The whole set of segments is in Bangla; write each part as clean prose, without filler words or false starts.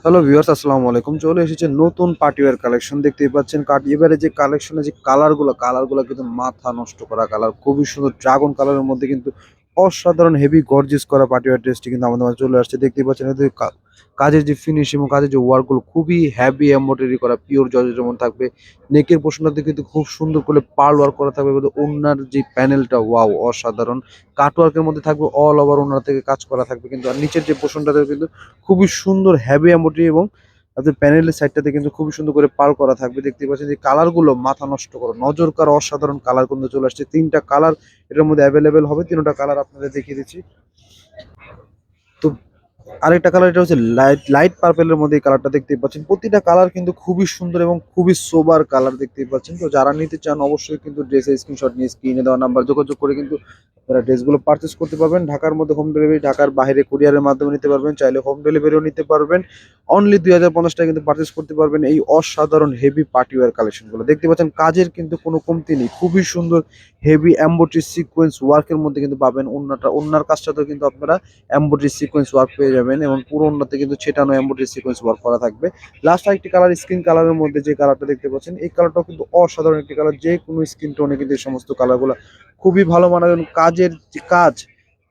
হ্যালো ভিউয়ার্স, আসসালামু আলাইকুম। চলে এসেছে নতুন পার্টিওয়্যার কালেকশন। দেখতেই পাচ্ছেন এবারে যে কালেকশনে যে কালারগুলো কিন্তু মাথা নষ্ট করা কালার, খুবই সুন্দর ড্রাগন কালারের মধ্যে কিন্তু অসাধারণ হেভি গর্জিয়াস করা পার্টিওয়্যার ড্রেসটি কিন্তু আমাদের মাঝে চলে আসছে। দেখতেই পাচ্ছেন এতে কাজের যে ফিনিশ এবং কাজের যে ওয়ার্কগুলো খুবই হেভি এমব্রয়ডারি করা, পিওর জর্জেটের মধ্যে থাকবে। নেকের পোর্শনটাতে কিন্তু খুব সুন্দর করে পার্ল ওয়ার্ক করা থাকবে এবং ওড়নার যে প্যানেলটা ওয়াও অসাধারণ। কাটওয়ার্কের মধ্যে থাকবে, অল ওভার ওড়না থেকে কাজ করা থাকবে কিন্তু। আর নিচের যে পোর্শনটাতে কিন্তু খুবই সুন্দর হেভি এমব্রয়ডারি এবং আপনার প্যানেলের সাইডটাতে কিন্তু খুবই সুন্দর করে পাল করা থাকবে। দেখতে পাচ্ছেন যে কালারগুলো মাথা নষ্ট করো, নজর কাড়া অসাধারণ কালার কিন্তু চলে আসছে। ৩টা কালার এটার মধ্যে অ্যাভেলেবেল হবে। ৩টা কালার আপনাদের দেখিয়ে দিচ্ছি। তো আরেকটা কালার, এটা হচ্ছে লাইট লাইট পার্পেলের মধ্যে এই কালারটা দেখতেই পাচ্ছেন। প্রতিটা কালার কিন্তু খুবই সুন্দর এবং খুবই সোবার কালার দেখতেই পাচ্ছেন। তো যারা নিতে চান অবশ্যই কিন্তু ড্রেসের স্ক্রিনশট নিয়ে স্ক্রিনে দেওয়া নাম্বার যোগাযোগ করে কিন্তু আপনারা ড্রেসগুলো পারচেস করতে পারবেন। ঢাকার মধ্যে হোম ডেলিভারি, ঢাকার বাইরে কুরিয়ারের মাধ্যমে নিতে পারবেন, চাইলে হোম ডেলিভারিও নিতে পারবেন। অনলি ২,০৫০ টাকা কিন্তু পারচেস করতে পারবেন এই অসাধারণ হেভি পার্টিওয়্যার কালেকশনগুলো। দেখতে পাচ্ছেন কাজের কিন্তু কোনো কমতি নেই, খুবই সুন্দর হেভি এমব্রয়ডারি সিকোয়েন্স ওয়ার্কের মধ্যে কিন্তু পাবেন। ওড়নার কাজটাতেও কিন্তু আপনারা এমব্রয়ডারি সিকোয়েন্স ওয়ার্ক পেয়ে যাবেন এবং পুরো ওড়নাতে কিন্তু ছেটানো এমব্রয়ডারি সিকোয়েন্স ওয়ার্ক করা থাকবে। লাস্ট আরেকটি কালার, স্কিন কালারের মধ্যে যে কালারটা দেখতে পাচ্ছেন, এই কালারটাও কিন্তু অসাধারণ একটি কালার। যে কোনো স্কিন টোনে কিন্তু এই সমস্ত কালারগুলো খুবই ভালো মানাবে। কাজের যে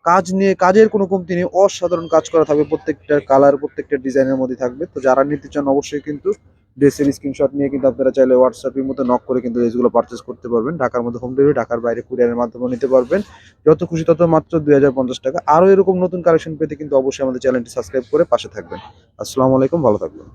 কাজ নিয়ে কাজের কোনো কমতি নেই, অসাধারণ কাজ করা থাকবে। প্রত্যেকটা কালার প্রত্যেকটা ডিজাইনের মধ্যে থাকবে। তো যারা নিতে চান অবশ্যই কিন্তু ড্রেসের স্ক্রিনশট নিয়ে কিন্তু আপনারা চাইলে হোয়াটসঅ্যাপের মধ্যে নক করে কিন্তু ড্রেসগুলো পারচেস করতে পারবেন। ঢাকার মধ্যে হোম ডেলিভারি, ঢাকার বাইরে কুরিয়ারের মাধ্যমে নিতে পারবেন। যত খুশি তত মাত্র ২,০৫০ টাকা। আরও এরকম নতুন কালেকশন পেতে কিন্তু অবশ্যই আমাদের চ্যানেলটি সাবস্ক্রাইব করে পাশে থাকবেন। আসসালামু আলাইকুম, ভালো থাকবেন।